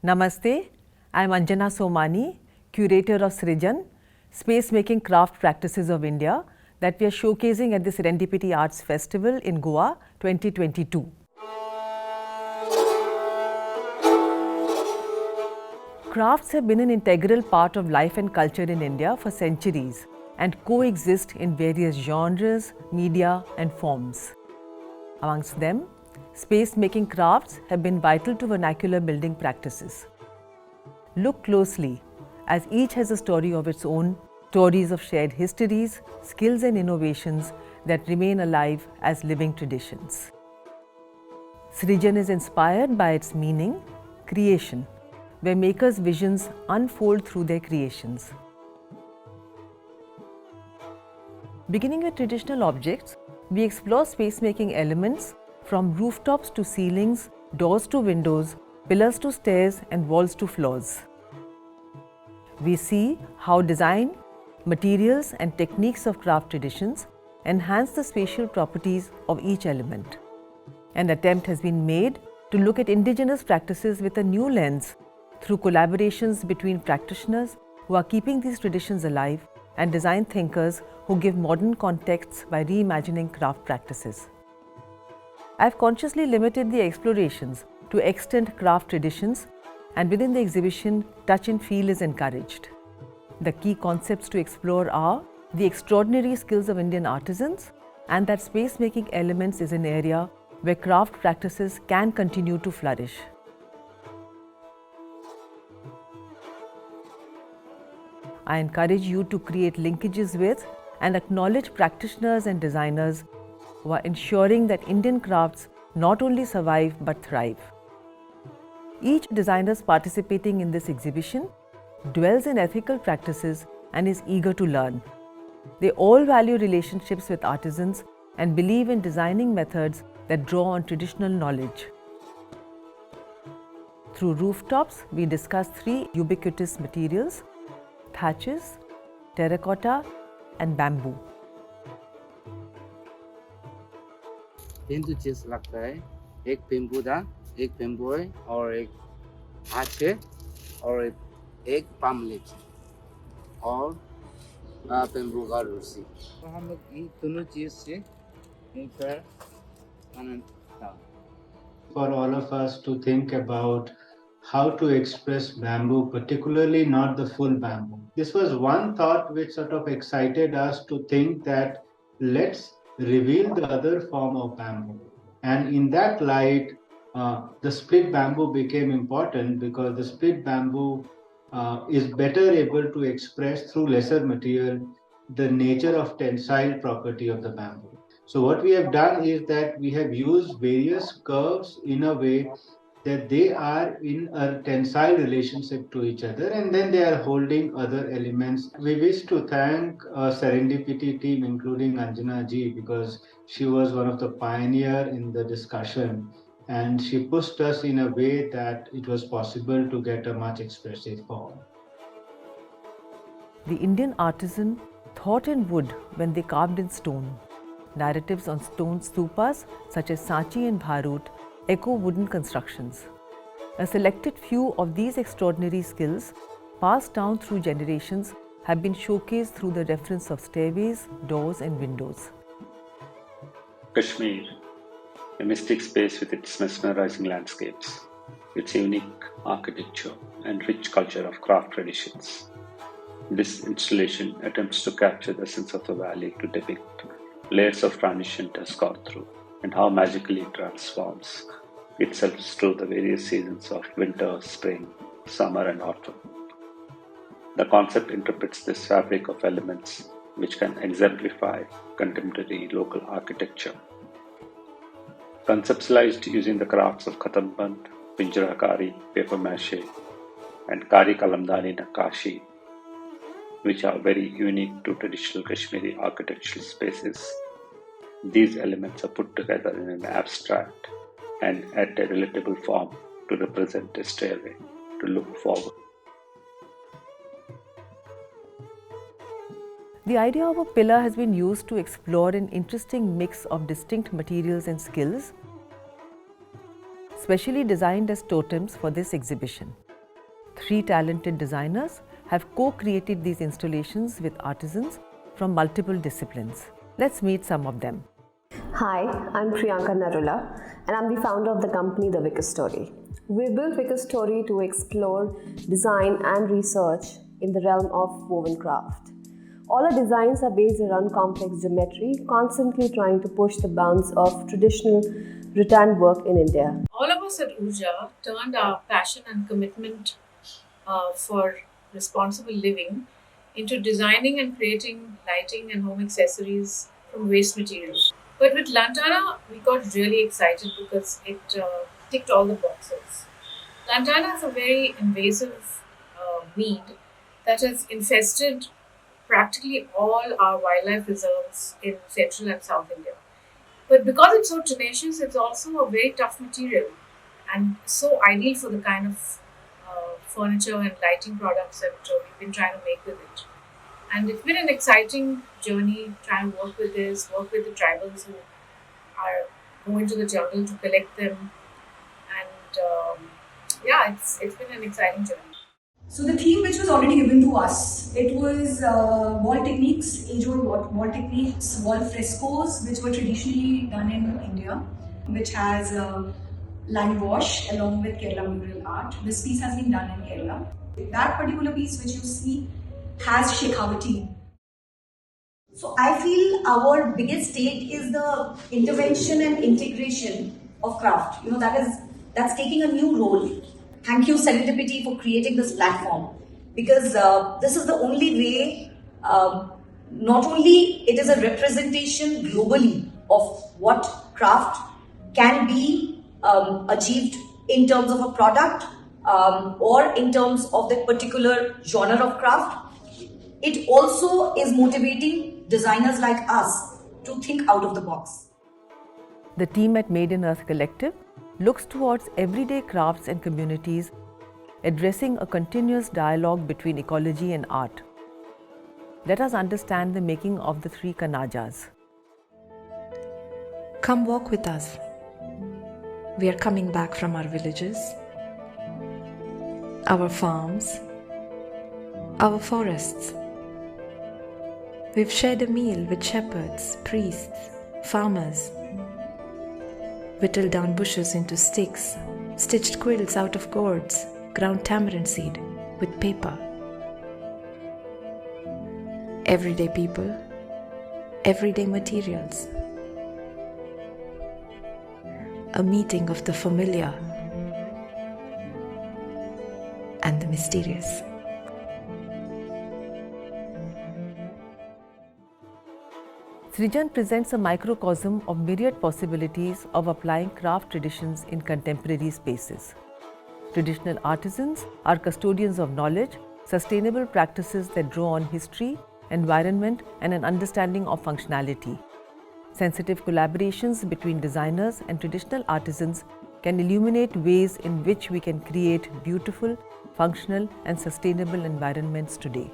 Namaste, I am Anjana Somany, curator of SRIJAN, Space-Making Craft Practices of India, that we are showcasing at the Serendipity Arts Festival in Goa 2022. Crafts have been an integral part of life and culture in India for centuries and coexist in various genres, media and forms. Amongst them, space-making crafts have been vital to vernacular building practices. Look closely, as each has a story of its own, stories of shared histories, skills and innovations that remain alive as living traditions. SRIJAN is inspired by its meaning, creation, where makers' visions unfold through their creations. Beginning with traditional objects, we explore space-making elements from rooftops to ceilings, doors to windows, pillars to stairs and walls to floors. We see how design, materials and techniques of craft traditions enhance the spatial properties of each element. An attempt has been made to look at indigenous practices with a new lens through collaborations between practitioners who are keeping these traditions alive and design thinkers who give modern contexts by reimagining craft practices. I have consciously limited the explorations to extant craft traditions, and within the exhibition, touch and feel is encouraged. The key concepts to explore are the extraordinary skills of Indian artisans and that space-making elements is an area where craft practices can continue to flourish. I encourage you to create linkages with and acknowledge practitioners and designers who are ensuring that Indian crafts not only survive but thrive. Each designer participating in this exhibition dwells in ethical practices and is eager to learn. They all value relationships with artisans and believe in designing methods that draw on traditional knowledge. Through rooftops, we discuss three ubiquitous materials: thatches, terracotta and bamboo. तीन तो चीज लगता है, एक bamboo था, एक bamboo है और एक हाथ है और एक पाम लीव्स और बेम्बू का रस्सी। तो हम लोग ये दोनों चीज से एक पर आनंद था। For all of us to think about how to express bamboo, particularly not the full bamboo. This was one thought which sort of excited us to think that let's reveal the other form of bamboo. And in that light, the split bamboo became important because the split bamboo is better able to express through lesser material the nature of tensile property of the bamboo. So what we have done is that we have used various curves in a way that they are in a tensile relationship to each other, and then they are holding other elements. We wish to thank Serendipity team, including Anjana ji, because she was one of the pioneer in the discussion, and she pushed us in a way that it was possible to get a much expressive form. The Indian artisan thought in wood when they carved in stone. Narratives on stone stupas such as Sanchi and Bharut echo wooden constructions. A selected few of these extraordinary skills, passed down through generations, have been showcased through the reference of stairways, doors and windows. Kashmir, a mystic space with its mesmerizing landscapes, its unique architecture and rich culture of craft traditions. This installation attempts to capture the essence of the valley to depict layers of transition it has gone through and how magically it transforms itself through the various seasons of winter, spring, summer and autumn. The concept interprets this fabric of elements which can exemplify contemporary local architecture. Conceptualized using the crafts of Khatamband, Pinjarakari, paper mache and Kari Kalamdani Nakashi, which are very unique to traditional Kashmiri architectural spaces. These elements are put together in an abstract and at a relatable form to represent a stairway to look forward. The idea of a pillar has been used to explore an interesting mix of distinct materials and skills, specially designed as totems for this exhibition. 3 talented designers have co-created these installations with artisans from multiple disciplines. Let's meet some of them. Hi, I'm Priyanka Narula and I'm the founder of the company The Wicker Story. We built Wicker Story to explore design and research in the realm of woven craft. All our designs are based around complex geometry, constantly trying to push the bounds of traditional rattan work in India. All of us at SRIJAN turned our passion and commitment for responsible living into designing and creating lighting and home accessories from waste materials. But with lantana, we got really excited because it ticked all the boxes. Lantana is a very invasive weed that has infested practically all our wildlife reserves in Central and South India. But because it's so tenacious, it's also a very tough material and so ideal for the kind of furniture and lighting products that we've been trying to make with it. And it's been an exciting journey trying to work with this, work with the tribals who are going to the jungle to collect them. And it's been an exciting journey. So the theme which was already given to us, it was wall techniques, age-old wall techniques, wall frescoes, which were traditionally done in India, which has line wash along with Kerala mural art. This piece has been done in Kerala. That particular piece which you see has Shekhawati. So I feel our biggest stake is the intervention and integration of craft. That's taking a new role. Thank you, Serendipity, for creating this platform, because this is the only way, not only it is a representation globally of what craft can be achieved in terms of a product or in terms of that particular genre of craft. It also is motivating designers like us to think out of the box. The team at Made in Earth Collective looks towards everyday crafts and communities, addressing a continuous dialogue between ecology and art. Let us understand the making of the 3 kanajas. Come walk with us. We are coming back from our villages, our farms, our forests. We've shared a meal with shepherds, priests, farmers, whittled down bushes into sticks, stitched quilts out of gourds, ground tamarind seed with paper. Everyday people, everyday materials. A meeting of the familiar and the mysterious. SRIJAN presents a microcosm of myriad possibilities of applying craft traditions in contemporary spaces. Traditional artisans are custodians of knowledge, sustainable practices that draw on history, environment, and an understanding of functionality. Sensitive collaborations between designers and traditional artisans can illuminate ways in which we can create beautiful, functional, and sustainable environments today.